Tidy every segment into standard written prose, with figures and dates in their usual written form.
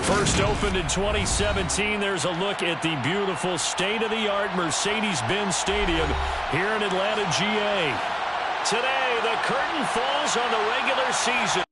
First opened in 2017, there's a look at the beautiful state-of-the-art Mercedes-Benz Stadium here in Atlanta, GA. Today, the curtain falls on the regular season.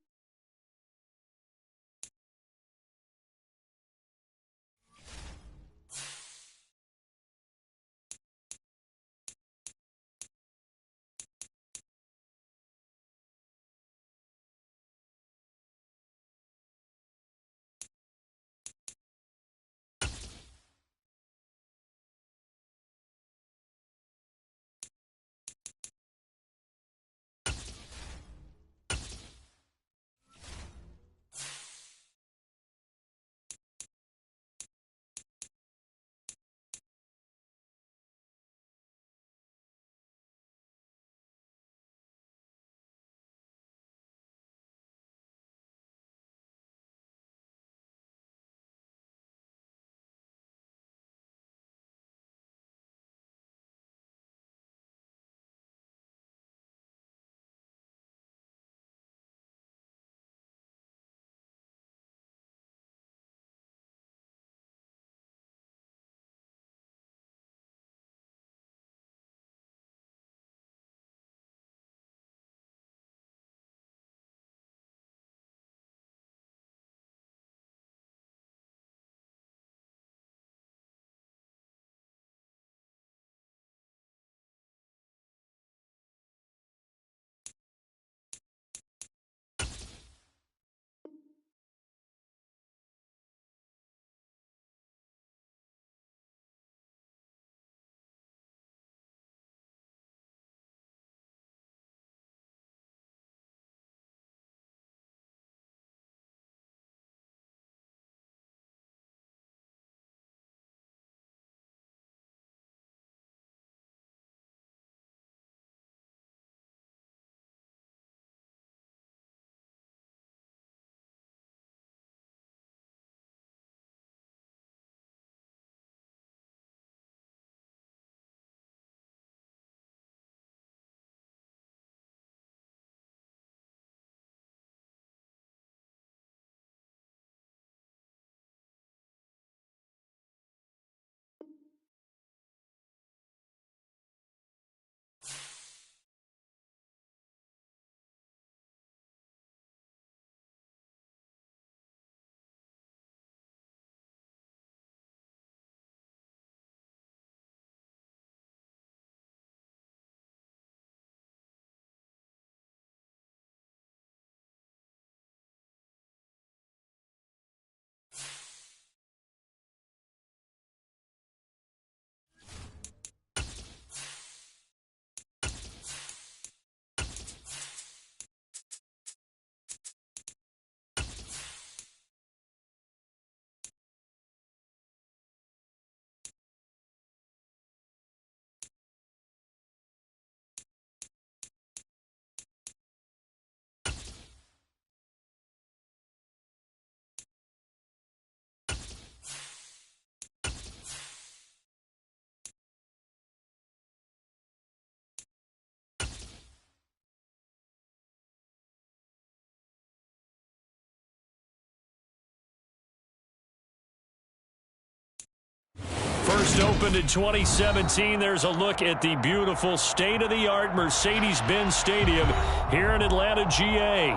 First opened in 2017, there's a look at the beautiful state-of-the-art Mercedes-Benz Stadium here in Atlanta, GA.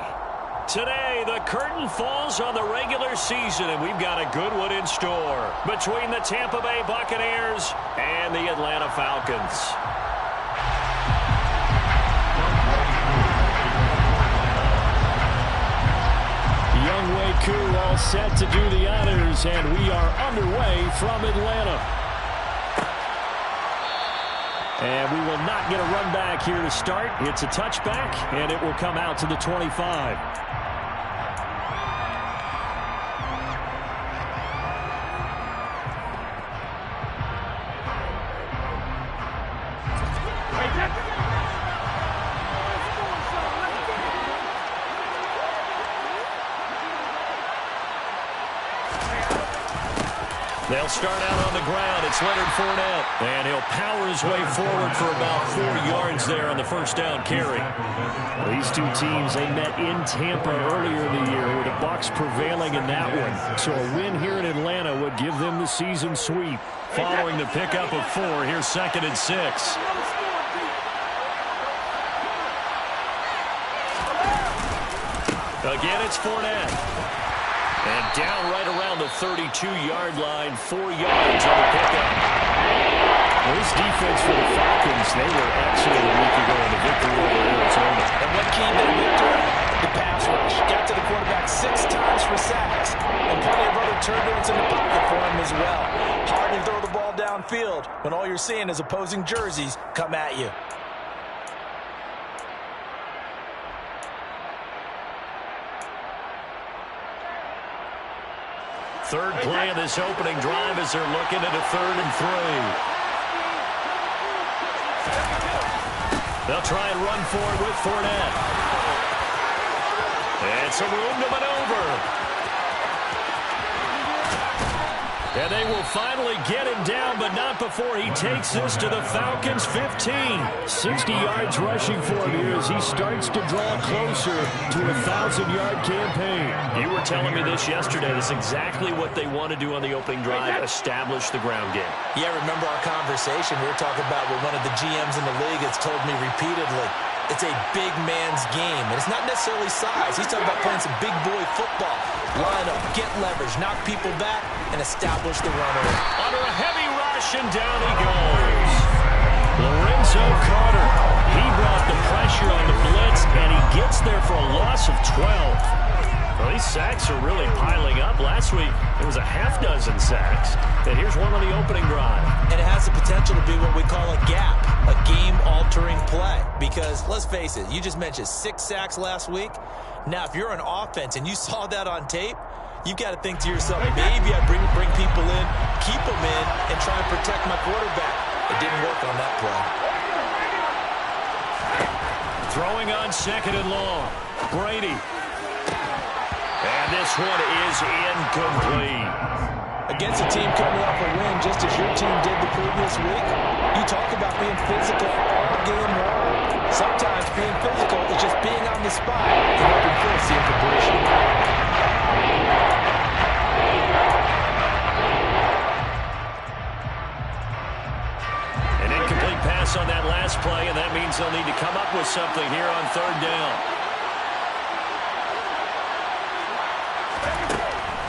Today, the curtain falls on the regular season, and we've got a good one in store between the Tampa Bay Buccaneers and the Atlanta Falcons. Younghoe Koo all set to do the honors, and we are underway from Atlanta. And we will not get a run back here to start. It's a touchback, and it will come out to the 25. They'll start out on the ground. It's Leonard Fournette. And he'll power his way forward for about 4 yards there on the first down carry. These two teams, they met in Tampa earlier in the year with the Bucs prevailing in that one. So a win here in Atlanta would give them the season sweep. Following the pickup of 4, here's 2nd and 6. Again, it's Fournette. And down right around the 32-yard line, 4 yards on the pickup. This defense for the Falcons, they were excellent a week ago in the victory over Arizona. And what key to the victory? The pass rush. Got to the quarterback 6 times for sacks. And plenty of other turbulence in the pocket for him as well. Hard to throw the ball downfield when all you're seeing is opposing jerseys come at you. Third play of this opening drive as they're looking at a 3rd and 3. They'll try and run for it with Fournette. And some room to maneuver. And they will finally get him down, but not before he takes this to the Falcons' 15. 60 yards rushing for him here as he starts to draw closer to a 1,000-yard campaign. You were telling me this yesterday. That's exactly what they want to do on the opening drive, establish the ground game. Yeah, remember our conversation we were talking about with one of the GMs in the league that's told me repeatedly, it's a big man's game, and it's not necessarily size. He's talking about playing some big boy football. Line up, get leverage, knock people back, and establish the runner. Under a heavy rush, and down he goes. Lorenzo Carter. He brought the pressure on the blitz, and he gets there for a loss of 12. Well, these sacks are really piling up. Last week, it was a half-dozen sacks. And here's one on the opening drive. And it has the potential to be what we call a gap, a game-altering play. Because, let's face it, you just mentioned 6 sacks last week. Now, if you're an offense and you saw that on tape, you've got to think to yourself, maybe I bring people in, keep them in, and try and protect my quarterback. It didn't work on that play. Throwing on 2nd and long. Brady. And this one is incomplete. Against a team coming off a win just as your team did the previous week, you talk about being physical all game long. Sometimes being physical is just being on the spot and helping force the incompletion. An incomplete pass on that last play, and that means they'll need to come up with something here on 3rd down.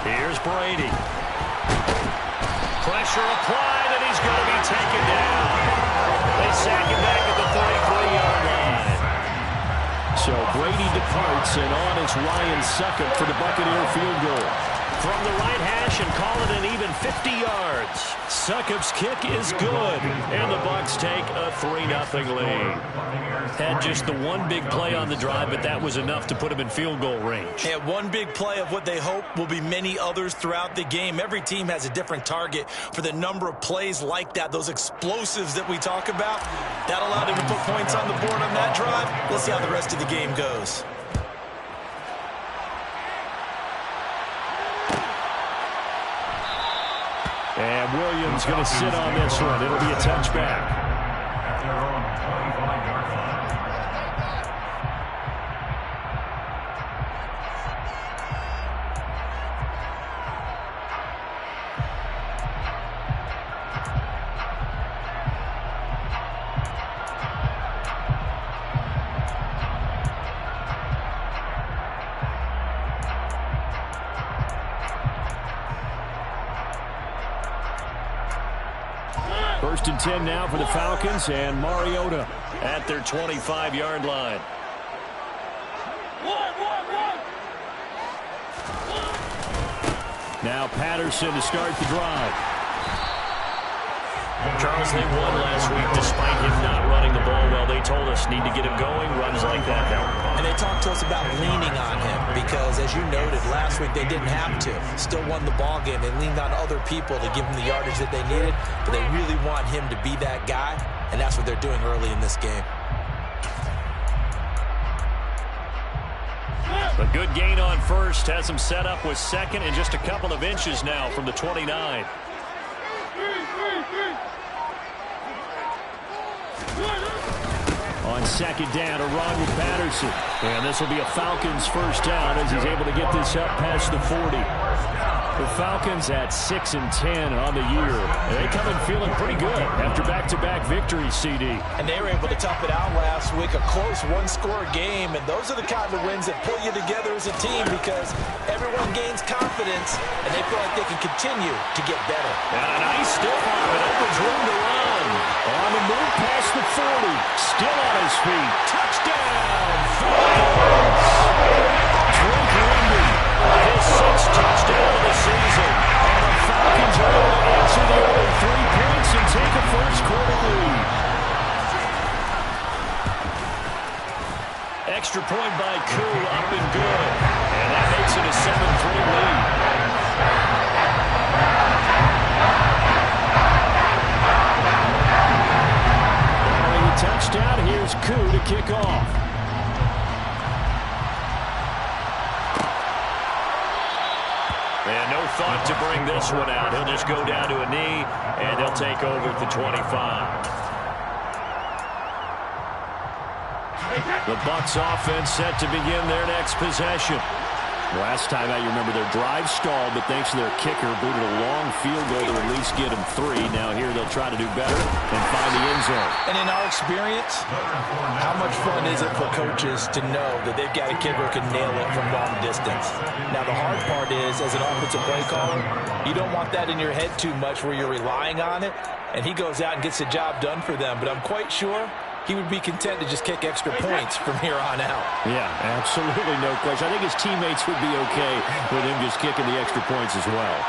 Here's Brady. Pressure applied, and he's going to be taken down. They sack him back at the 33-yard line. So Brady departs, and on is Ryan Succop for the Buccaneer field goal. From the right hash and call it an even 50 yards. Succop's kick is good, and the Bucs take a 3-0 lead. Had just the one big play on the drive, but that was enough to put him in field goal range. And one big play of what they hope will be many others throughout the game. Every team has a different target for the number of plays like that, those explosives that we talk about. That allowed him to put points on the board on that drive. Let's see how the rest of the game goes. And Williams going to sit on this one. It'll be a touchback. First and 10 now for the Falcons, and Mariota at their 25-yard line. Now Patterson to start the drive. Charles, they won last week despite him not running the ball well. They told us need to get him going. Runs like that help. And they talked to us about leaning on him because, as you noted, last week they didn't have to. Still won the ball game. They leaned on other people to give them the yardage that they needed, but they really want him to be that guy, and that's what they're doing early in this game. A good gain on first has him set up with 2nd and just a couple of inches now from the 29. on second down to Ronald Patterson. And this will be a Falcons first down as he's able to get this up past the 40. The Falcons at 6-10 on the year. And they come in feeling pretty good after back-to-back victories, CD. And they were able to tough it out last week, a close one-score game. And those are the kind of wins that pull you together as a team because everyone gains confidence and they feel like they can continue to get better. And a nice stiff arm. It opens room to run. On the move past the 40. Still on his feet. Touchdown, Falcons! Drake London, his 6th touchdown of the season. And the Falcons are able to answer the other 3 points and take a first-quarter lead. Extra point by Koo, up and good. And that makes it a 7-3 lead. Touchdown, here's Koo to kick off. And no thought to bring this one out. He'll just go down to a knee, and they'll take over at the 25. The Bucs offense set to begin their next possession. Last time out, you remember their drive stalled, but thanks to their kicker, booted a long field goal to at least get them 3. Now here they'll try to do better and find the end zone. And in our experience, how much fun is it for coaches to know that they've got a kid who can nail it from long distance? Now the hard part is, as an offensive play caller, you don't want that in your head too much where you're relying on it, and he goes out and gets the job done for them. But I'm quite sure he would be content to just kick extra points from here on out. Yeah, absolutely no question. I think his teammates would be okay with him just kicking the extra points as well.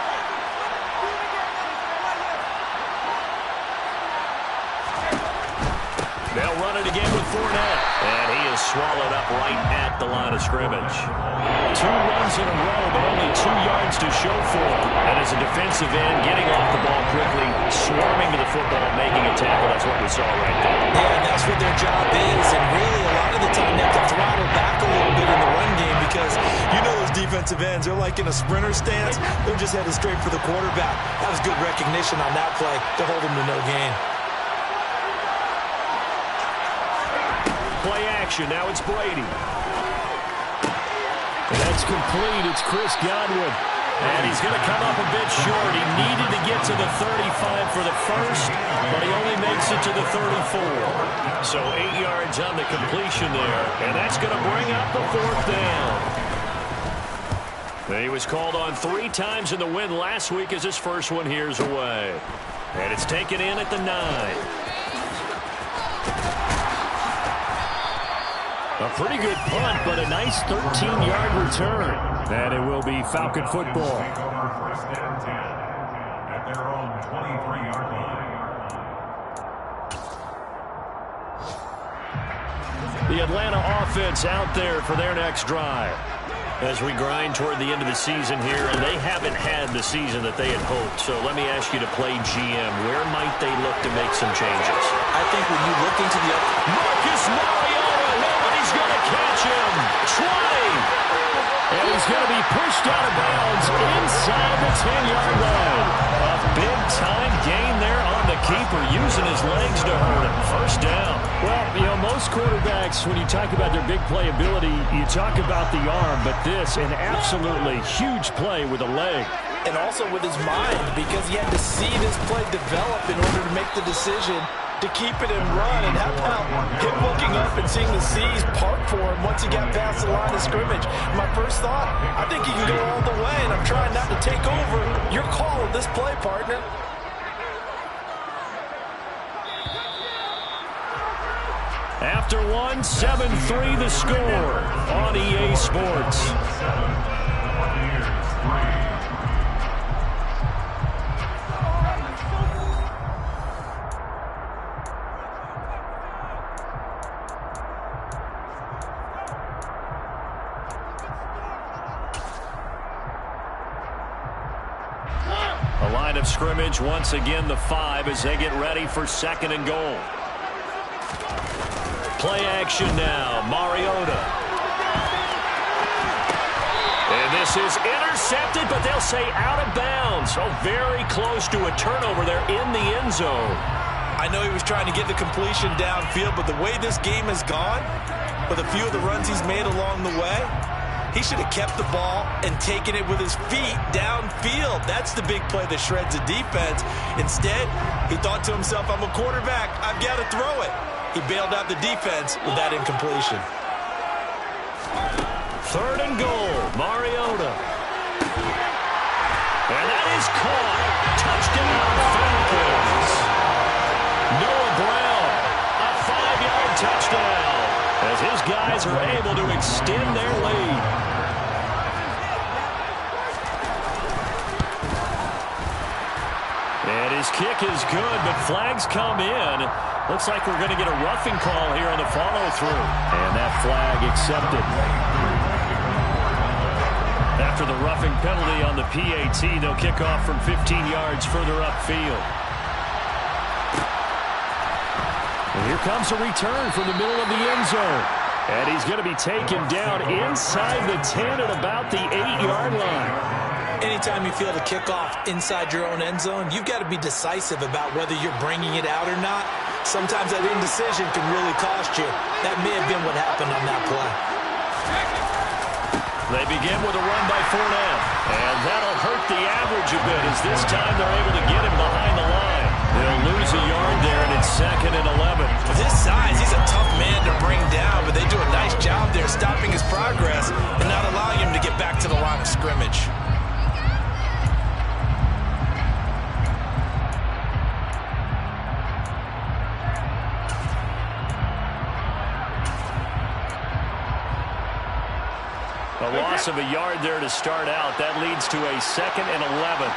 They'll run it again with Fournette. And he is swallowed up right at the line of scrimmage. 2 runs in a row, but only 2 yards to show for him. And as a defensive end, getting off the ball quickly, swarming to the football, making a tackle. That's what we saw right there. Yeah, and that's what their job is. And really, a lot of the time, they have to throttle back a little bit in the run game because you know those defensive ends, they're like in a sprinter stance. They're just headed straight for the quarterback. That was good recognition on that play to hold him to no gain. Play action. Now it's Brady. That's complete. It's Chris Godwin. And he's going to come up a bit short. He needed to get to the 35 for the first, but he only makes it to the 34. So 8 yards on the completion there. And that's going to bring up the 4th down. He was called on 3 times in the win last week as his first one here's away. And it's taken in at the 9. A pretty good punt, but a nice 13-yard return. And it will be Falcon football. At their own 23-yard line. The Atlanta offense out there for their next drive. As we grind toward the end of the season here, and they haven't had the season that they had hoped. So let me ask you to play GM. Where might they look to make some changes? I think when you look into the Marcus Mariota, nobody's going to catch him. 20. And he's going to be pushed out of bounds inside the 10-yard line. A big-time gain there on the keeper, using his legs to hurt him. First down. Well, you know, most quarterbacks, when you talk about their big playability, you talk about the arm, but this, an absolutely huge play with a leg. And also with his mind, because he had to see this play develop in order to make the decision to keep it and run. And how about him looking up and seeing the C's park for him once he got past the line of scrimmage? My first thought, I think he can go all the way, and I'm trying not to take over your call of this play, partner. After 7-3 the score on EA Sports. A line of scrimmage once again, the 5 as they get ready for 2nd and goal. Play action now, Mariota. And this is intercepted, but they'll say out of bounds. So very close to a turnover there in the end zone. I know he was trying to get the completion downfield, but the way this game has gone, with a few of the runs he's made along the way, he should have kept the ball and taken it with his feet downfield. That's the big play that shreds the defense. Instead, he thought to himself, I'm a quarterback. I've got to throw it. He bailed out the defense with that incompletion. 3rd and goal, Mariota. And that is caught. Touchdown, Falcons. Noah Brown, a 5-yard touchdown, as his guys are able to extend their lead. And his kick is good, but flags come in. Looks like we're going to get a roughing call here on the follow-through. And that flag accepted. After the roughing penalty on the PAT, they'll kick off from 15 yards further upfield. And here comes a return from the middle of the end zone. And he's going to be taken down inside the 10 at about the 8-yard line. Anytime you feel the kickoff inside your own end zone, you've got to be decisive about whether you're bringing it out or not. Sometimes that indecision can really cost you. That may have been what happened on that play. They begin with a run by Fournette. And that'll hurt the average a bit, as this time they're able to get him behind the line. They'll lose a yard there, and it's 2nd and 11. With his size, he's a tough man to bring down, but they do a nice job there stopping his progress and not allowing him to get back to the line of scrimmage. A loss of a yard there to start out. That leads to a 2nd and 11.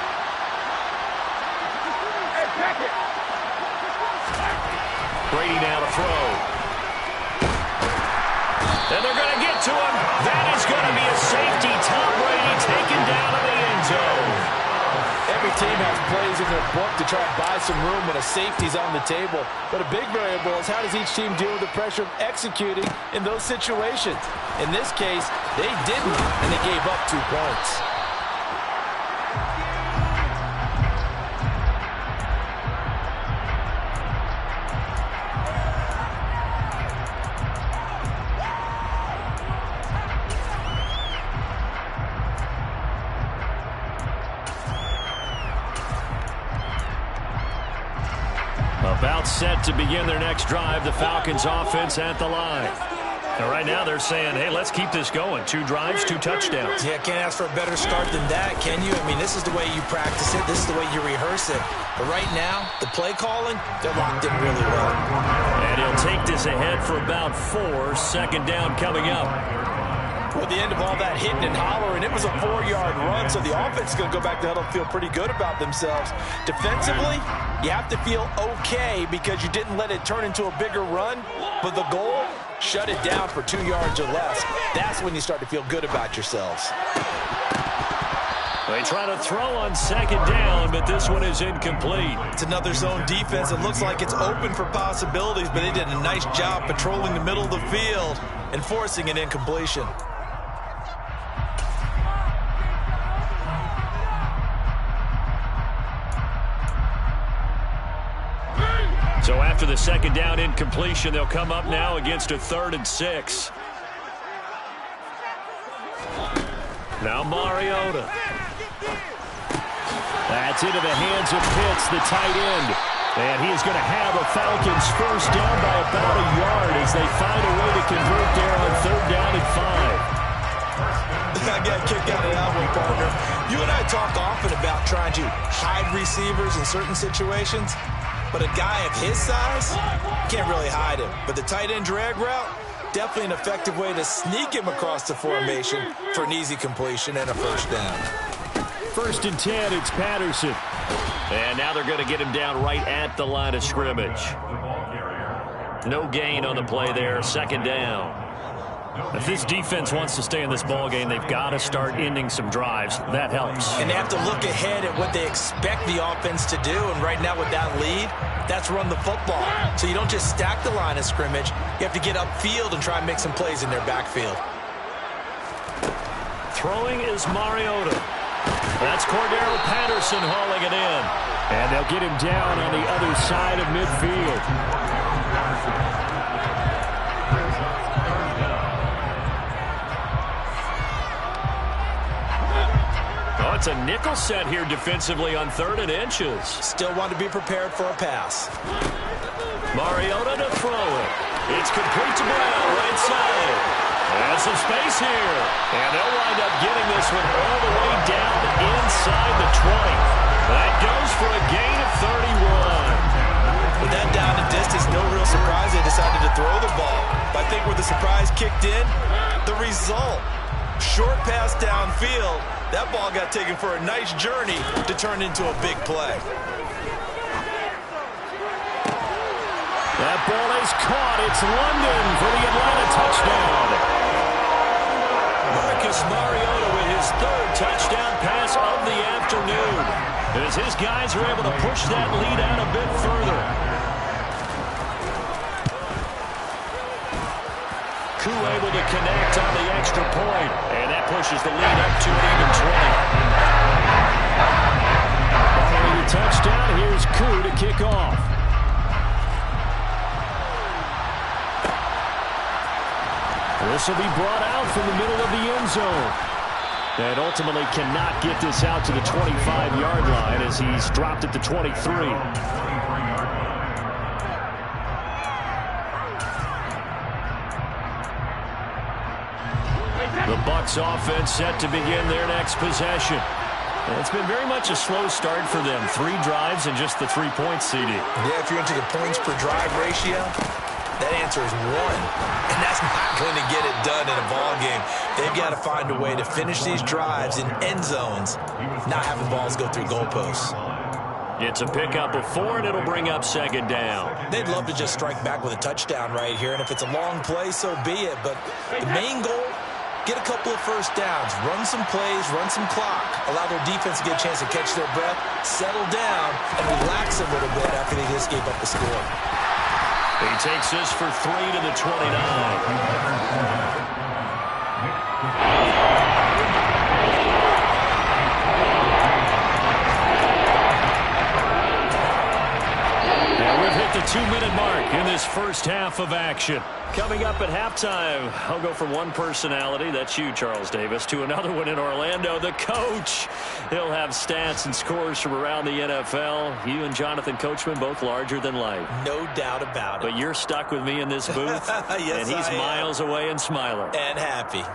Brady now to throw. And they're going to get to him. That is going to be a safety. Tom Brady taken down in the end zone. Every team has plays in their book to try and buy some room when a safety's on the table. But a big variable is how does each team deal with the pressure of executing in those situations. In this case, they didn't, and they gave up 2 points. About set to begin their next drive, the Falcons offense at the line. And right now they're saying, hey, let's keep this going. 2 drives, 2 touchdowns. Yeah, can't ask for a better start than that, can you? I mean, this is the way you practice it. This is the way you rehearse it. But right now, the play calling, they're locked in really well. And he'll take this ahead for about 4. 2nd down coming up. With the end of all that hitting and hollering, it was a 4-yard run, so the offense is going to go back to huddle and feel pretty good about themselves. Defensively, you have to feel okay because you didn't let it turn into a bigger run, but the goal, shut it down for 2 yards or less. That's when you start to feel good about yourselves. They try to throw on 2nd down, but this one is incomplete. It's another zone defense. It looks like it's open for possibilities, but they did a nice job patrolling the middle of the field and forcing an incompletion. So after the 2nd down incompletion, they'll come up now against a 3rd and 6. Now Mariota. That's into the hands of Pitts, the tight end. And he is going to have a Falcons 1st down by about a yard as they find a way to convert there on 3rd down and 5. I got a kick out of that one, partner. You and I talk often about trying to hide receivers in certain situations. But a guy of his size, can't really hide him. But the tight end drag route, definitely an effective way to sneak him across the formation for an easy completion and a 1st down. 1st and 10, it's Patterson. And now they're going to get him down right at the line of scrimmage. No gain on the play there, 2nd down. If this defense wants to stay in this ballgame, they've got to start ending some drives. That helps. And they have to look ahead at what they expect the offense to do. And right now with that lead, that's run the football. So you don't just stack the line of scrimmage. You have to get upfield and try and make some plays in their backfield. Throwing is Mariota. That's Cordero Patterson hauling it in. And they'll get him down on the other side of midfield. Oh, it's a nickel set here defensively on 3rd and inches. Still want to be prepared for a pass. Mariota to throw it. It's complete to Brown, right side. There's some space here. And they'll wind up getting this one all the way down inside the 20. That goes for a gain of 31. With that down and distance, no real surprise they decided to throw the ball. But I think where the surprise kicked in, the result. Short pass downfield. That ball got taken for a nice journey to turn into a big play. That ball is caught. It's London for the Atlanta touchdown. Marcus Mariota with his 3rd touchdown pass of the afternoon. As his guys are able to push that lead out a bit further. Koo able to connect on the extra point. And that pushes the lead up to an even 20. Following the touchdown, here's Koo to kick off. This will be brought out from the middle of the end zone. And ultimately cannot get this out to the 25-yard line as he's dropped it to 23. The Bucs offense set to begin their next possession. And it's been very much a slow start for them. 3 drives and just the 3 points, CD. Yeah, if you're into the points per drive ratio, that answer is 1. And that's not going to get it done in a ball game. They've got to find a way to finish these drives in end zones, not having balls go through goalposts. It's a pickup of 4, and it'll bring up 2nd down. They'd love to just strike back with a touchdown right here, and if it's a long play, so be it. But the main goal, get a couple of first downs, run some plays, run some clock, allow their defense to get a chance to catch their breath, settle down, and relax a little bit after they just gave up the score. He takes this for 3 to the 29. The 2-minute mark in this first half of action. Coming up at halftime, I'll go from one personality, that's you, Charles Davis, to another one in Orlando, the coach. He'll have stats and scores from around the NFL. You and Jonathan Coachman, both larger than life. No doubt about it. But you're stuck with me in this booth, yes, and he's miles away and smiling. And happy.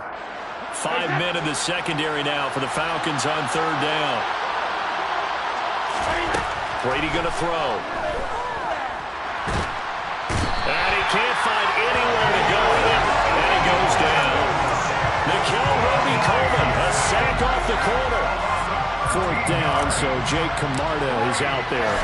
5 men in the secondary now for the Falcons on 3rd down. Brady going to throw. And he can't find anywhere to go with it, and he goes down. Nickel Roby-Coleman, a sack off the corner. 4th down, so Jake Camarda is out there.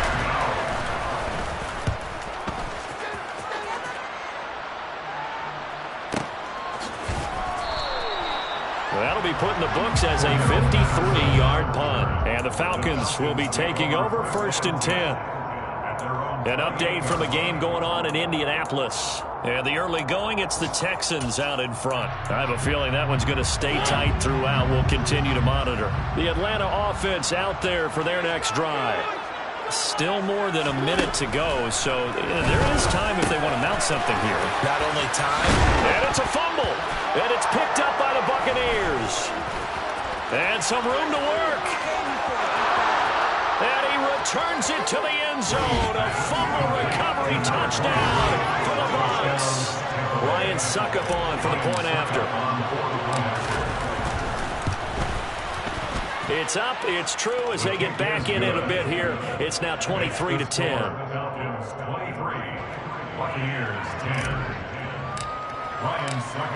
Well, that'll be put in the books as a 53-yard punt. And the Falcons will be taking over 1st and 10. An update from a game going on in Indianapolis. And the early going, it's the Texans out in front. I have a feeling that one's going to stay tight throughout. We'll continue to monitor. The Atlanta offense out there for their next drive. Still more than a minute to go, so there is time if they want to mount something here. Not only time. And it's a fumble. And it's picked up by the Buccaneers. And some room to work. And he returns it to the end zone. A fumble recovery touchdown for the Bucs. Ryan Suckup on for the point after. It's up, it's true as they get back in it a bit here. It's now 23 to 10.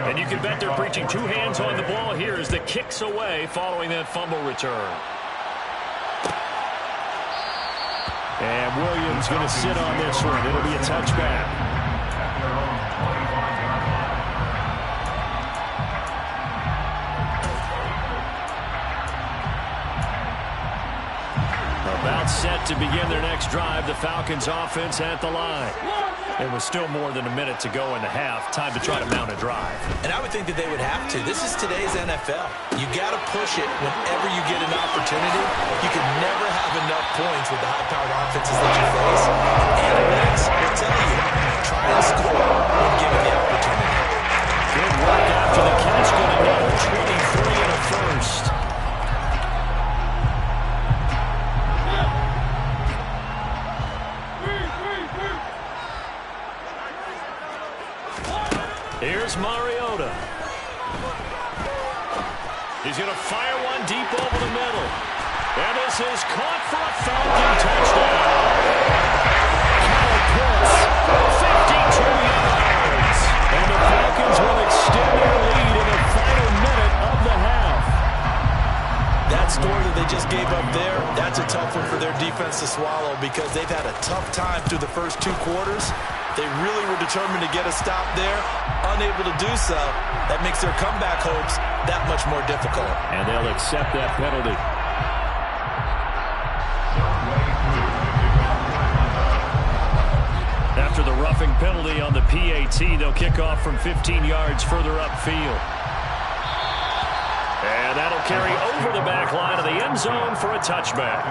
And you can bet they're preaching 2 hands on the ball here as the kicks away following that fumble return. And Williams going to sit on this one. It'll be a touchback. About set to begin their next drive. The Falcons offense at the line. It was still more than a minute to go in the half. Time to try to mount a drive. And I would think that they would have to. This is today's NFL. You got to push it whenever you get an opportunity. You can never have enough points with the high-powered offenses that you face. Analytics will tell you, try and score when given the opportunity. Good work after the catch. Good enough. Trading 3 and a first. Here's Mariota. He's going to fire one deep over the middle. And this is caught for a Falcon touchdown. Kyle Pitts, 52 yards. And the Falcons will extend their lead in the final minute of the half. That score that they just gave up there, that's a tough one for their defense to swallow because they've had a tough time through the first 2 quarters. They really were determined to get a stop there, unable to do so. That makes their comeback hopes that much more difficult. And they'll accept that penalty. After the roughing penalty on the PAT, they'll kick off from 15 yards further upfield. And that'll carry over the back line of the end zone for a touchback.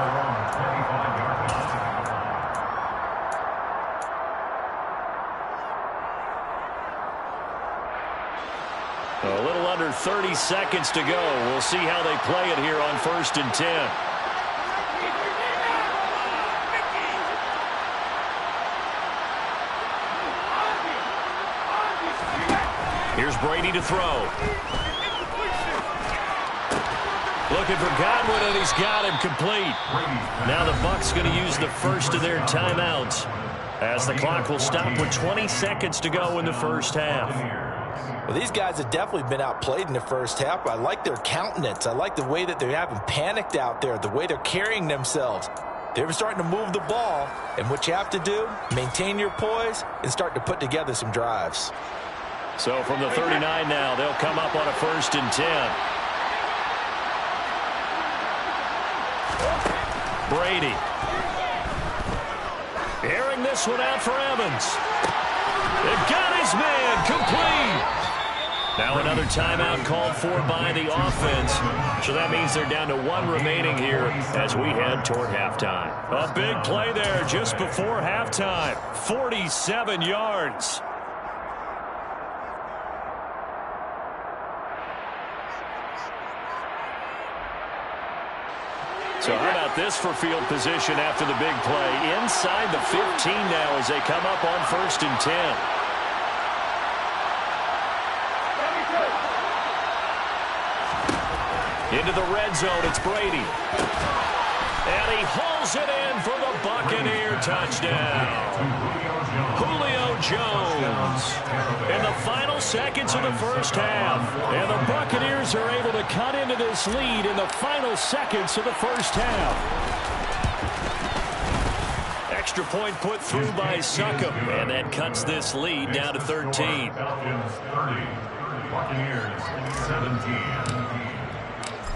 A little under 30 seconds to go. We'll see how they play it here on 1st and 10. Here's Brady to throw. Looking for Godwin, and he's got him complete. Now the Bucs going to use the first of their timeouts as the clock will stop with 20 seconds to go in the first half. Well, these guys have definitely been outplayed in the first half. I like their countenance. I like the way that they haven't panicked out there, the way they're carrying themselves. They're starting to move the ball, and what you have to do, maintain your poise and start to put together some drives. So from the 39 now, they'll come up on a 1st and 10. Brady. Airing this one out for Evans. They've got his man complete. Now another timeout called for by the offense. So that means they're down to 1 remaining here as we head toward halftime. A big play there just before halftime. 47 yards. So how about this for field position after the big play? Inside the 15 now as they come up on 1st and 10. Into the red zone, it's Brady. And he hauls it in for the Buccaneer touchdown. Julio Jones in the final seconds of the first half. And the Buccaneers are able to cut into this lead in the final seconds of the first half. Extra point put through by Succop. And that cuts this lead down to 13. Falcons 30, Buccaneers 17.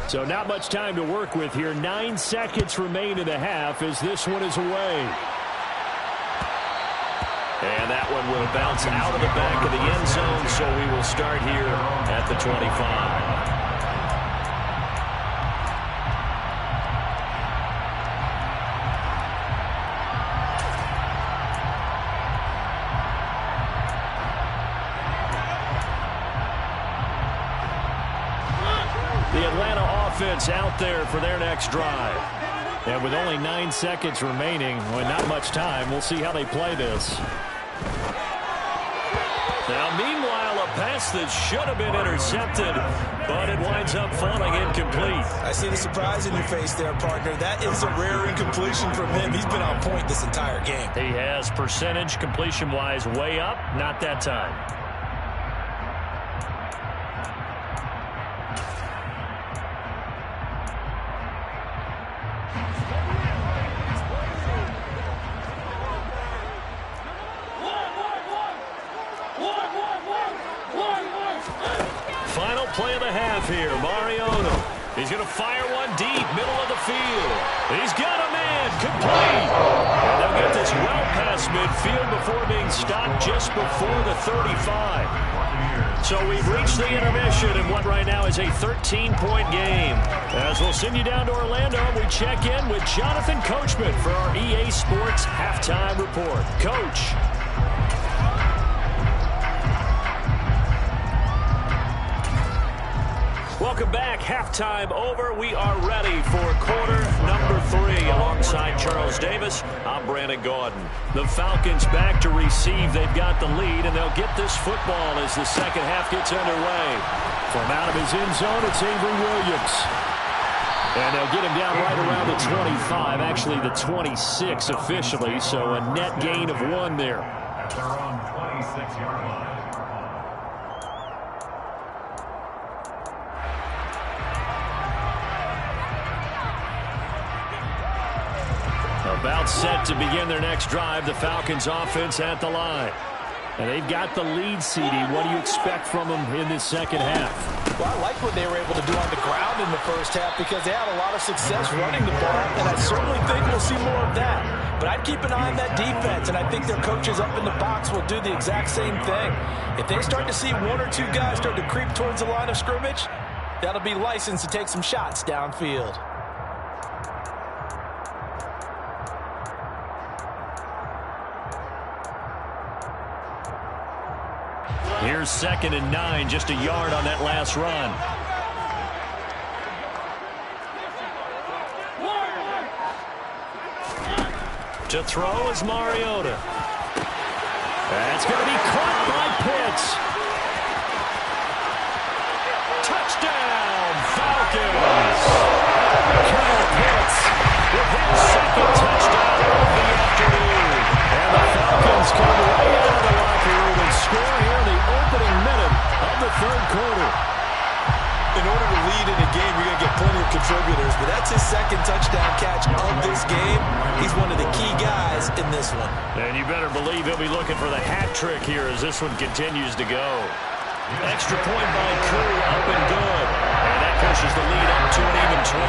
So not much time to work with here. 9 seconds remain in the half as this one is away. And that one will bounce out of the back of the end zone, so we will start here at the 25. Offense out there for their next drive. And with only 9 seconds remaining, well, not much time, we'll see how they play this. Now, meanwhile, a pass that should have been intercepted, but it winds up falling incomplete. I see the surprise in your face there, partner. That is a rare incompletion from him. He's been on point this entire game. He has percentage completion-wise way up, not that time. Play of the half here. Mariota He's going to fire one deep, middle of the field. He's got a man, complete. And they'll get this well past midfield before being stopped just before the 35. So we've reached the intermission in what right now is a 13-point game. As we'll send you down to Orlando, we check in with Jonathan Coachman for our EA Sports Halftime Report. Coach. Welcome back. Halftime over. We are ready for quarter number 3 alongside Charles Davis. I'm Brandon Gaudin. The Falcons back to receive. They've got the lead, and they'll get this football as the second half gets underway. From out of his end zone, it's Avery Williams. And they'll get him down right around the 25, actually the 26 officially, so a net gain of 1 there. At their own 26-yard line. About set to begin their next drive, the Falcons offense at the line. And they've got the lead, CD. What do you expect from them in this second half? Well, I like what they were able to do on the ground in the first half because they had a lot of success running the ball, and I certainly think we'll see more of that. But I'd keep an eye on that defense, and I think their coaches up in the box will do the exact same thing. If they start to see 1 or 2 guys start to creep towards the line of scrimmage, that'll be licensed to take some shots downfield. Here's 2nd and 9, just a yard on that last run. To throw is Mariota. That's going to be caught by Pitts. Touchdown, Falcons. Kyle Pitts with his 2nd touchdown of the afternoon. And the Falcons come right out of the locker room and score here in the opening minute of the 3rd quarter. In order to lead in a game, you're going to get plenty of contributors, but that's his 2nd touchdown catch of this game. He's one of the key guys in this one. And you better believe he'll be looking for the hat trick here as this one continues to go. Extra point by Crew, up and good. And that pushes the lead up to an even 20.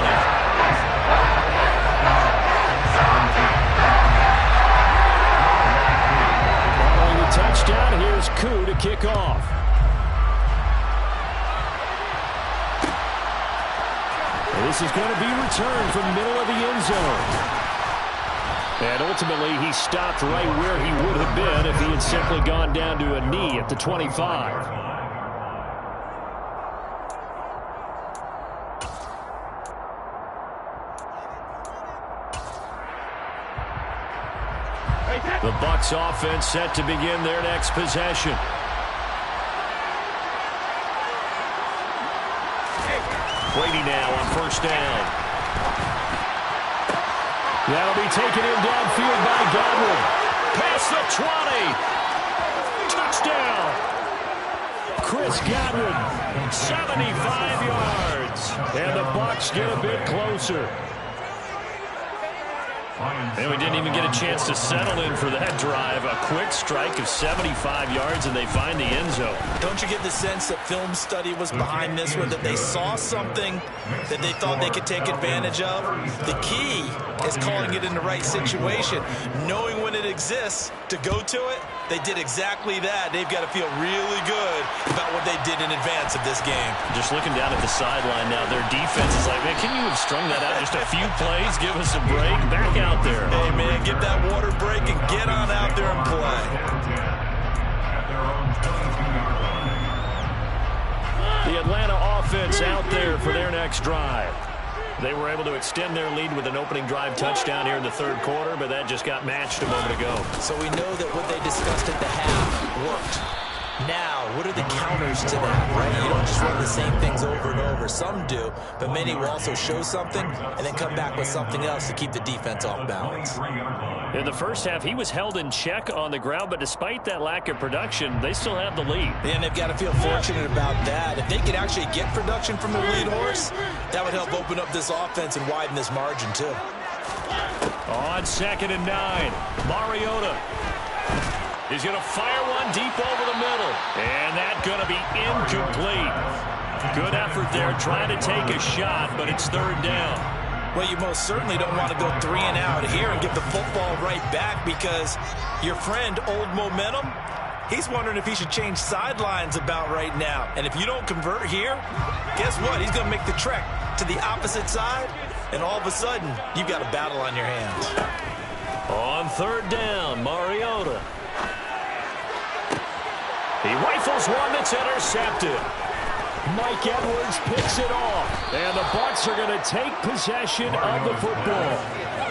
Following the touchdown, here's Koo to kick off. This is going to be returned from the middle of the end zone. And ultimately, he stopped right where he would have been if he had simply gone down to a knee at the 25. The Bucs offense set to begin their next possession. Brady now on 1st down. That'll be taken in downfield by Godwin. Past the 20. Touchdown. Chris Godwin, 75 yards. And the Bucs get a bit closer. And we didn't even get a chance to settle in for that drive. A quick strike of 75 yards, and they find the end zone. Don't you get the sense that film study was behind this one, that they saw something that they thought they could take advantage of? The key is calling it in the right situation, knowing when it exists to go to it. They did exactly that. They've got to feel really good about what they did in advance of this game. Just looking down at the sideline now, their defense is like, man, can you have strung that out just a few plays? Give us a break. Back out there. Hey, man, get that water break and get on out there and play. The Atlanta offense out there for their next drive. They were able to extend their lead with an opening drive touchdown here in the 3rd quarter, but that just got matched a moment ago. So we know that what they discussed at the half worked. Now, what are the counters to that, right? You don't just run the same things over and over. Some do, but many will also show something and then come back with something else to keep the defense off balance. In the first half, he was held in check on the ground, but despite that lack of production, they still have the lead. And they've got to feel fortunate about that. If they could actually get production from the lead horse, that would help open up this offense and widen this margin, too. On 2nd and 9, Mariota. He's going to fire one deep over the middle. And that's going to be incomplete. Good effort there, trying to take a shot, but it's third down. Well, you most certainly don't want to go 3 and out here and give the football right back, because your friend, Old Momentum, he's wondering if he should change sidelines about right now. And if you don't convert here, guess what? He's going to make the trek to the opposite side, and all of a sudden, you've got a battle on your hands. On third down, Mariota. He rifles one that's intercepted. Mike Edwards picks it off, and the Bucs are going to take possession of the football.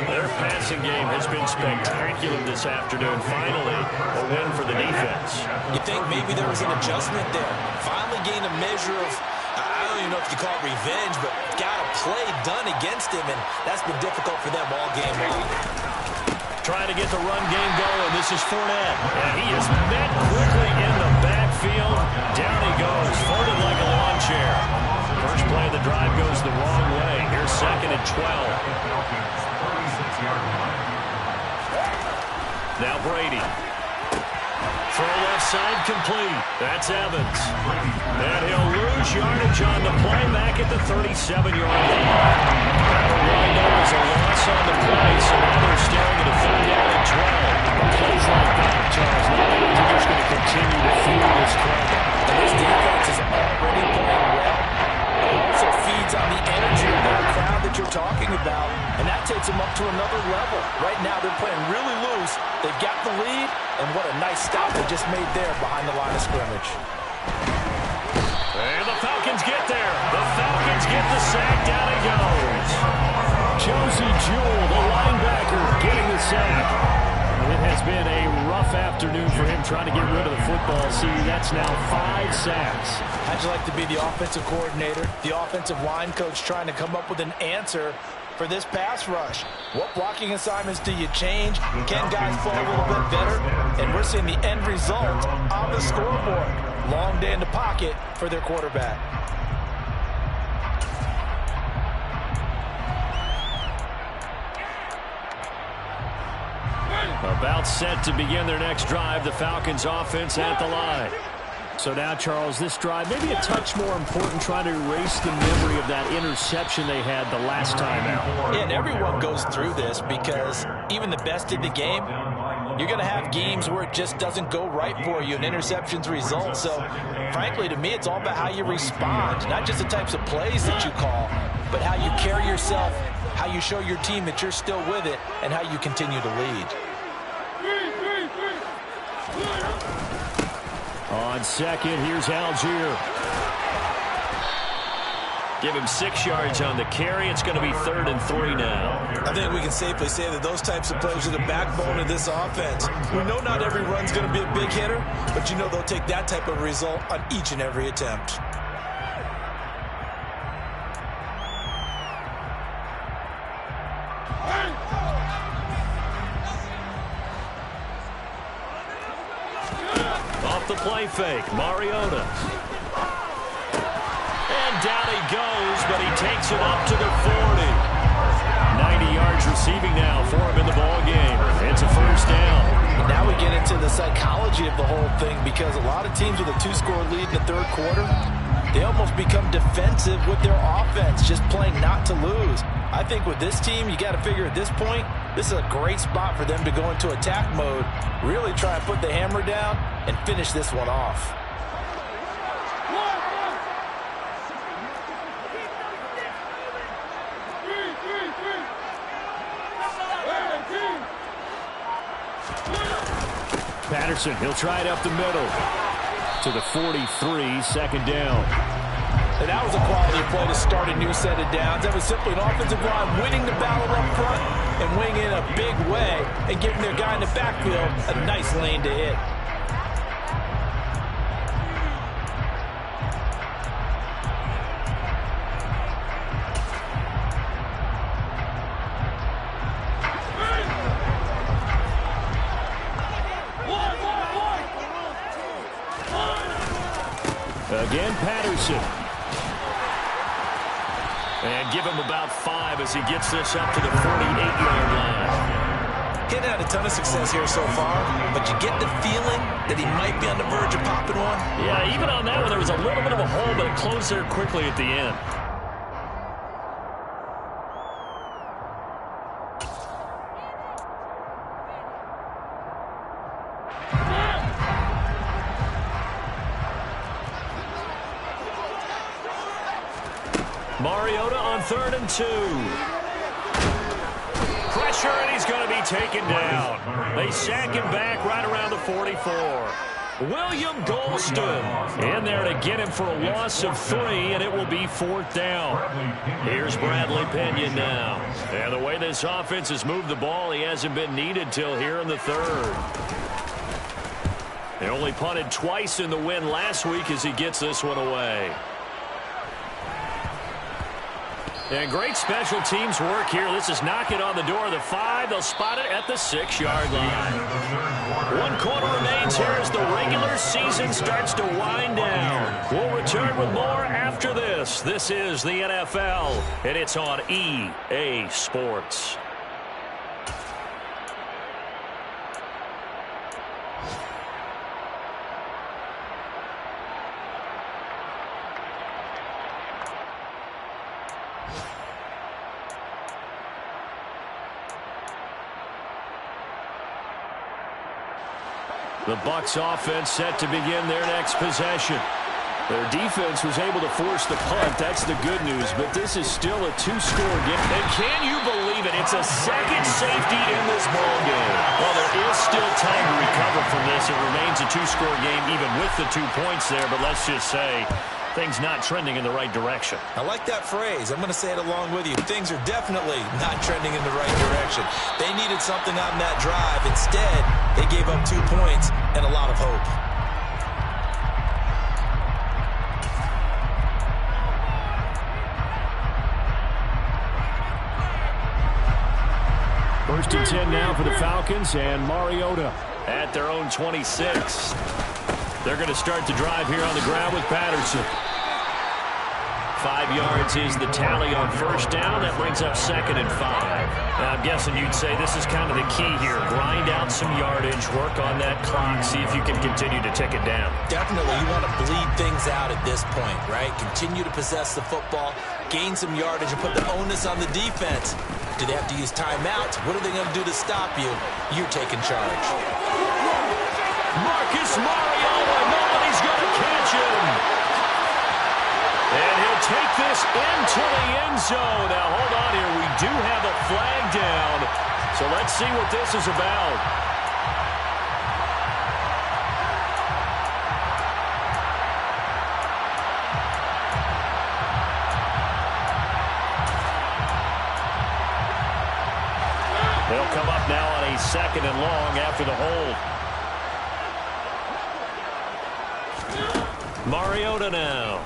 Their passing game has been spectacular this afternoon. Finally, a win for the defense. You think maybe there was an adjustment there? Finally gained a measure of, I don't even know if you call it revenge, but got a play done against him, and that's been difficult for them all game long. Trying to get the run game going. This is Fournette. And he is met quickly in the backfield. Down he goes, folded like a lawn chair. First play of the drive goes the wrong way. Here's second and 12. Now Brady. Throw left side complete. That's Evans. And he'll lose yardage on the play back at the 37-yard line. That'll wind up as a loss on the play, so now they're staring at a third down and 12. Plays like that, Charles, now they're just going to continue to fuel this crowd. And this defense is already playing well. It also feeds on the energy of that crowd that you're talking about, and that takes them up to another level. Right now, they're playing really loose. They've got the lead, and what a nice stop they just made there behind the line of scrimmage. And the Falcons get there. The Falcons get the sack. Down he goes. Josie Jewell, the linebacker, getting the sack. It has been a rough afternoon for him trying to get rid of the football. See, that's now 5 sacks. How'd you like to be the offensive coordinator, the offensive line coach, trying to come up with an answer for this pass rush? What blocking assignments do you change? Can guys play a little bit better? And we're seeing the end result on the scoreboard. Long day in the pocket for their quarterback. About set to begin their next drive. The Falcons offense at the line. So now, Charles, this drive maybe a touch more important, trying to erase the memory of that interception they had the last time out. Yeah, and everyone goes through this, because even the best in the game, you're going to have games where it just doesn't go right for you and interceptions result. So, frankly, to me, it's all about how you respond, not just the types of plays that you call, but how you carry yourself, how you show your team that you're still with it, and how you continue to lead. On second, here's Algier. Give him 6 yards on the carry. It's going to be 3rd and 3 now. I think we can safely say that those types of plays are the backbone of this offense. We know not every run's going to be a big hitter, but you know they'll take that type of result on each and every attempt. Off the play fake, Mariota. And down he goes, but he takes it up to the 40. 90 yards receiving now for him in the ball game. It's a first down. Now we get into the psychology of the whole thing, because a lot of teams with a 2-score lead in the third quarter, they almost become defensive with their offense, just playing not to lose. I think with this team, you got to figure at this point, this is a great spot for them to go into attack mode, really try and put the hammer down and finish this one off. Patterson, he'll try it up the middle to the 43, second down. And that was a quality play to start a new set of downs. That was simply an offensive line winning the battle up front and winning in a big way and giving their guy in the backfield a nice lane to hit. Again, Patterson. And give him about 5 as he gets this up to the 48-yard line. He hadn't had a ton of success here so far, but you get the feeling that he might be on the verge of popping one. Yeah, even on that one, there was a little bit of a hole, but it closed there quickly at the end. Mariota on 3rd and 2. Pressure, and he's going to be taken down. They sack him back right around the 44. William Golston in there to get him for a loss of 3, and it will be 4th down. Here's Bradley Pinion now. And the way this offense has moved the ball, he hasn't been needed till here in the 3rd. They only punted twice in the win last week as he gets this one away. And great special teams work here. This is knocking on the door of the 5. They'll spot it at the 6-yard line. 1 quarter remains here as the regular season starts to wind down. We'll return with more after this. This is the NFL, and it's on EA Sports. The Bucs offense set to begin their next possession. Their defense was able to force the punt. That's the good news, but this is still a 2-score game. And can you believe it? It's a second safety in this ball game. Well, there is still time to recover from this. It remains a 2-score game even with the 2 points there, but let's just say things not trending in the right direction. I like that phrase. I'm going to say it along with you. Things are definitely not trending in the right direction. They needed something on that drive. Instead, they gave up 2 points and a lot of hope. First and 10 now for the Falcons, and Mariota at their own 26. They're going to start the drive here on the ground with Patterson. 5 yards is the tally on first down. That brings up 2nd and 5. Now, I'm guessing you'd say this is kind of the key here. Grind out some yardage, work on that clock, see if you can continue to tick it down. Definitely, you want to bleed things out at this point, right? Continue to possess the football, gain some yardage, and put the onus on the defense. Do they have to use timeouts? What are they going to do to stop you? You're taking charge. Marcus Mariota, nobody's going to catch him. And he'll take this into the end zone. Now, hold on here. We do have a flag down. So let's see what this is about. They'll come up now on a 2nd and long after the hold. Mariota now.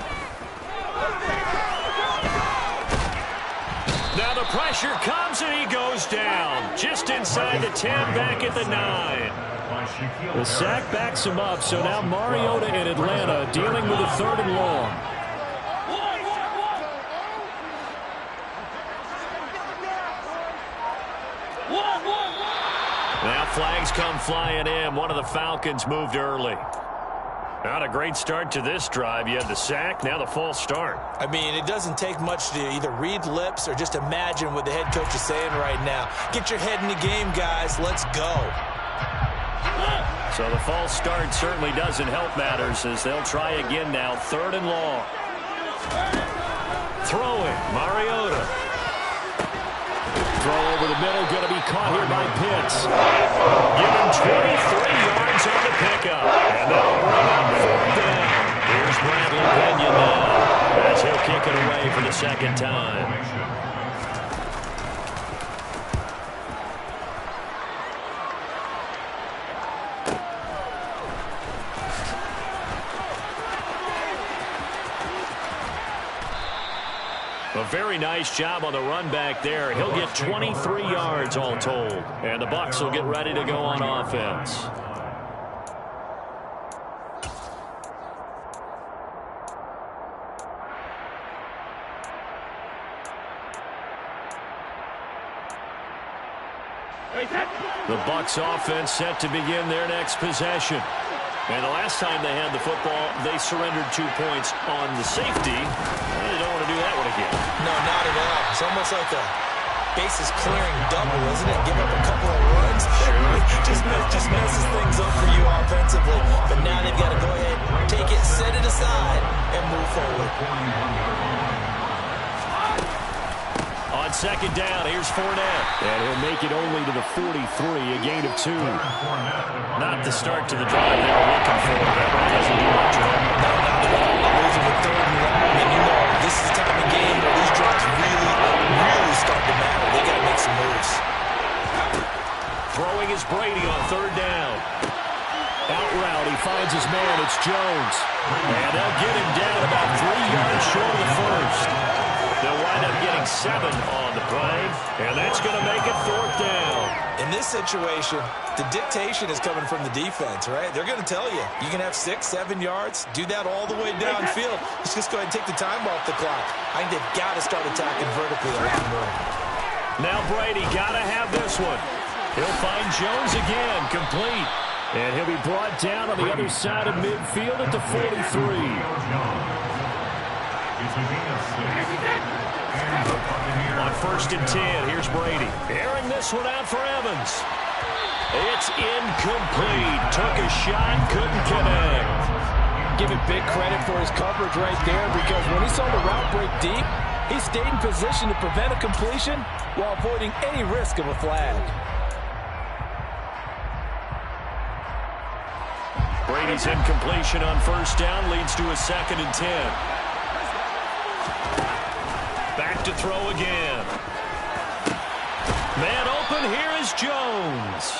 Now the pressure comes and he goes down. Just inside the 10, back at the 9. The sack backs him up, so now Mariota in Atlanta dealing with a 3rd and long. Now flags come flying in. One of the Falcons moved early. Not a great start to this drive. You had the sack, now the false start. I mean, it doesn't take much to either read lips or just imagine what the head coach is saying right now. Get your head in the game, guys. Let's go. So the false start certainly doesn't help matters as they'll try again now. 3rd and long. Throwing, Mariota. Throw over the middle, going to be caught here by Pitts. Give him 23 yards on the pickup. And that'll bring up 4th down. Here's Bradley Pinion now as he'll kick it away for the 2nd time. A very nice job on the run back there. He'll get 23 yards all told. And the Bucs will get ready to go on offense. The Bucs offense set to begin their next possession. And the last time they had the football, they surrendered 2 points on the safety. Well, they don't want to do that one again. No, not at all. It's almost like a bases clearing double, isn't it? Give up a couple of runs. just messes things up for you offensively. But now they've got to go ahead, take it, set it aside, and move forward. On second down, here's Fournette. And he'll make it only to the 43, a gain of 2. Not the start to the drive they were looking for. That one doesn't do much at all. No, not at all. Losing with 3rd and long, and you know this is the time of game where these drives really start to matter. They got to make some moves. Throwing is Brady on 3rd down. Out route, he finds his man. It's Jones. And they'll get him down about 3 yards short of the first. They'll wind up getting 7 on the play, and that's going to make it 4th down. In this situation, the dictation is coming from the defense, right? They're going to tell you, you can have 6, 7 yards, do that all the way downfield. Let's just go ahead and take the time off the clock. I think they've got to start attacking vertically around the room. Now Brady got to have this one. He'll find Jones again, complete. And he'll be brought down on the other side of midfield at the 43. On 1st and 10, here's Brady. Airing this one out for Evans. It's incomplete. Took a shot, couldn't connect. Give it big credit for his coverage right there, because when he saw the route break deep, he stayed in position to prevent a completion while avoiding any risk of a flag. Brady's incompletion on 1st down leads to a 2nd and 10. Back to throw again. Man open, here is Jones.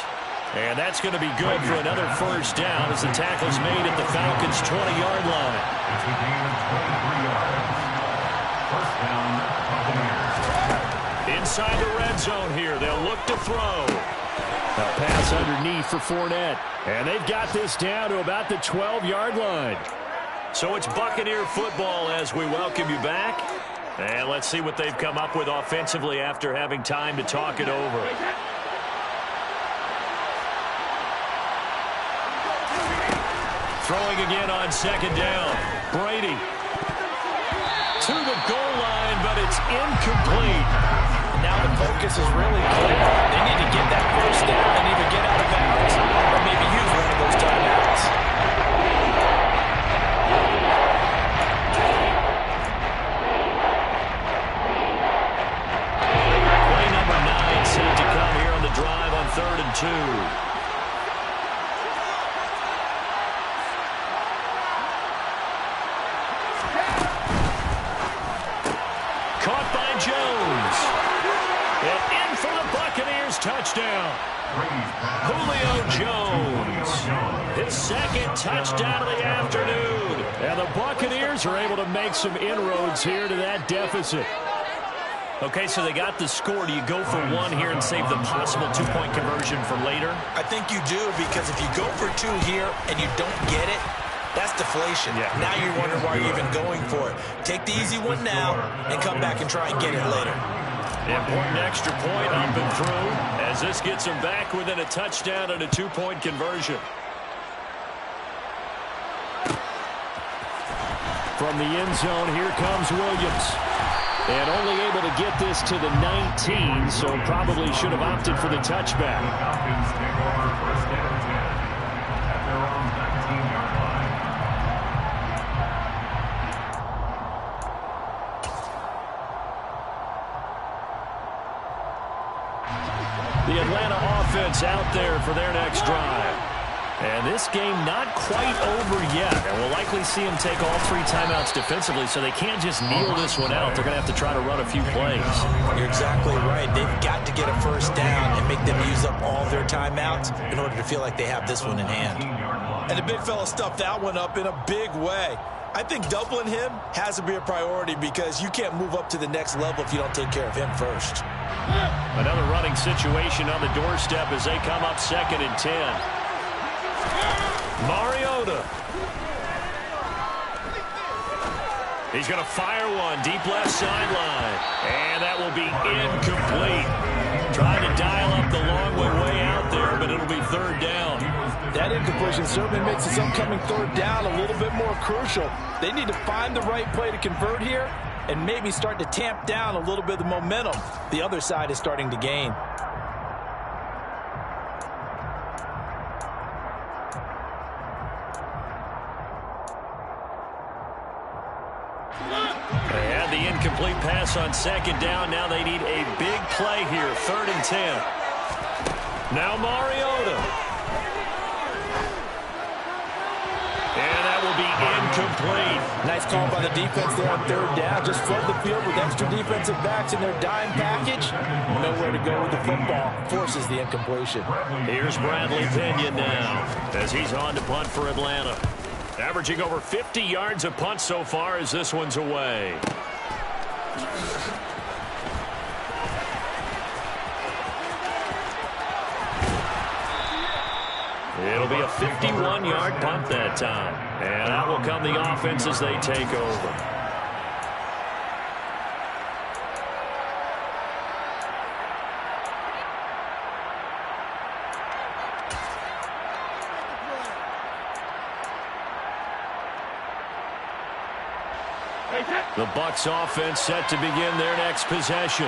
And that's going to be good for another 1st down as the tackle's made at the Falcons' 20-yard line. It's a gain of 23 yards. 1st down, Buccaneers. Inside the red zone here, they'll look to throw. A pass underneath for Fournette. And they've got this down to about the 12-yard line. So it's Buccaneer football as we welcome you back. And let's see what they've come up with offensively after having time to talk it over. Throwing again on 2nd down. Brady to the goal line, but it's incomplete. Now the focus is really clear. They need to get that 1st down and either get out of bounds or maybe use one of those timeouts. Play number 9 set to come here on the drive on 3rd and 2. Caught by Jones. And in for the Buccaneers touchdown. Julio Jones. His 2nd touchdown of the afternoon. And the Buccaneers are able to make some inroads here to that deficit. Okay, so they got the score. Do you go for 1 here and save the possible 2-point conversion for later? I think you do, because if you go for 2 here and you don't get it, that's deflation. Yeah. Now you're wondering why you're even going for it. Take the easy one now and come back and try and get it later. Important extra point up and through as this gets them back within a touchdown and a 2-point conversion. From the end zone, here comes Williams. And only able to get this to the 19, so probably should have opted for the touchback. The Falcons take over 1st and 10 at their own 19-yard line. The Atlanta offense out there for their next drive. And this game not quite over yet. And we'll likely see them take all 3 timeouts defensively, so they can't just kneel this one out. They're going to have to try to run a few plays. You're exactly right. They've got to get a 1st down and make them use up all their timeouts in order to feel like they have this one in hand. And the big fella stuffed that one up in a big way. I think doubling him has to be a priority, because you can't move up to the next level if you don't take care of him first. Another running situation on the doorstep as they come up 2nd and 10. Mariota. He's going to fire one deep left sideline. And that will be incomplete. Trying to dial up the long way third down. That incompletion certainly makes this upcoming third down a little bit more crucial. They need to find the right play to convert here and maybe start to tamp down a little bit of the momentum the other side is starting to gain. They had the incomplete pass on second down. Now they need a big play here. 3rd and 10. Now Mariota. And that will be incomplete. Nice call by the defense there on 3rd down. Just flood the field with extra defensive backs in their dime package. Nowhere to go with the football. Forces the incompletion. Here's Bradley Pinion now as he's on to punt for Atlanta. Averaging over 50 yards a punt so far as this one's away. It'll be a 51-yard punt that time. And out will come the offense as they take over. The Bucs offense set to begin their next possession.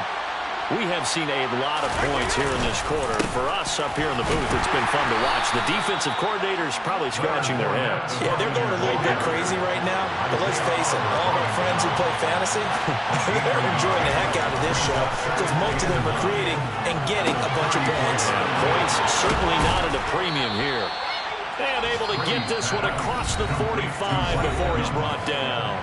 We have seen a lot of points here in this quarter. For us up here in the booth, it's been fun to watch. The defensive coordinators probably scratching their heads. Yeah, they're going a little bit crazy right now. But let's face it, all our friends who play fantasy, they're enjoying the heck out of this show because most of them are creating and getting a bunch of points. Points certainly not at a premium here. And able to get this one across the 45 before he's brought down.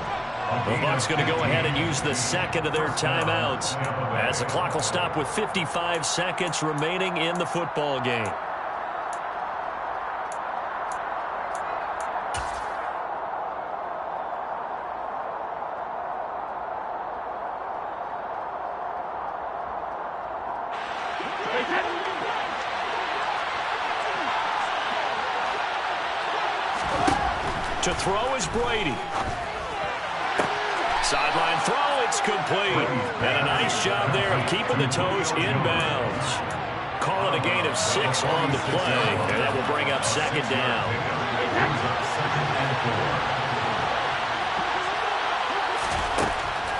The Bucs going to go ahead and use the second of their timeouts as the clock will stop with 55 seconds remaining in the football game. To throw is Brady. Sideline throw, it's complete. And a nice job there of keeping the toes inbounds. Call it a gain of 6 on the play, and that will bring up second down.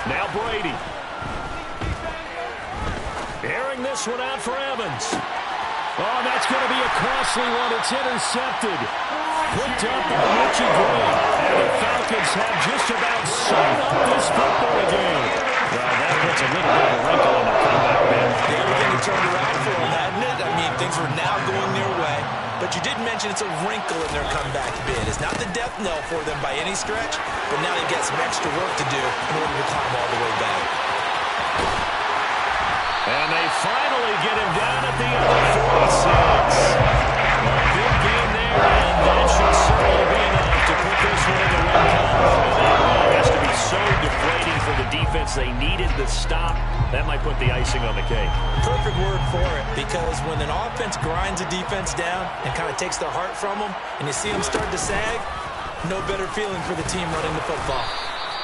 Now Brady. Airing this one out for Evans. Oh, that's going to be a costly one. It's intercepted. Picked up by Richie Green. And the Falcons have just about sewn up this football game. Well, that puts a little bit of a wrinkle in their comeback, man. Everything turned around for them, hadn't it? I mean, things were now going their way. But you did mention it's a wrinkle in their comeback bid. It's not the death knell for them by any stretch, but now they've got some extra work to do in order to climb all the way back. And they finally get him down at the end of 46. A big game there, and that should certainly be enough to put this one in the win column. It has to be so deflating for the defense. They needed the stop. That might put the icing on the cake. Perfect word for it, because when an offense grinds a defense down and kind of takes their heart from them, and you see them start to sag, no better feeling for the team running the football.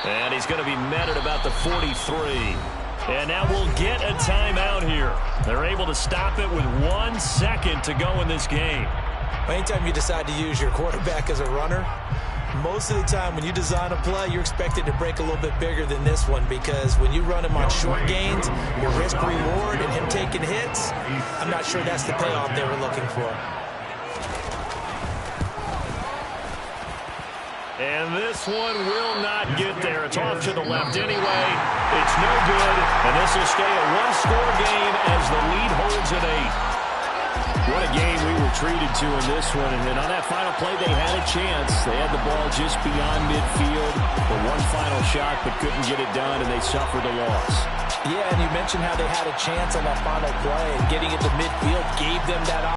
And he's going to be met at about the 43. And now we'll get a timeout here. They're able to stop it with 1 second to go in this game. Anytime you decide to use your quarterback as a runner, most of the time when you design a play, you're expected to break a little bit bigger than this one, because when you run him on short gains, your risk-reward and him taking hits, I'm not sure that's the payoff they were looking for. And this one will not get there. It's off to the left anyway. It's no good. And this will stay a one-score game as the lead holds at 8. What a game we were treated to in this one. And on that final play, they had a chance. They had the ball just beyond midfield for one final shot, but couldn't get it done, and they suffered a loss. Yeah, and you mentioned how they had a chance on that final play, and getting it to midfield gave them that opportunity.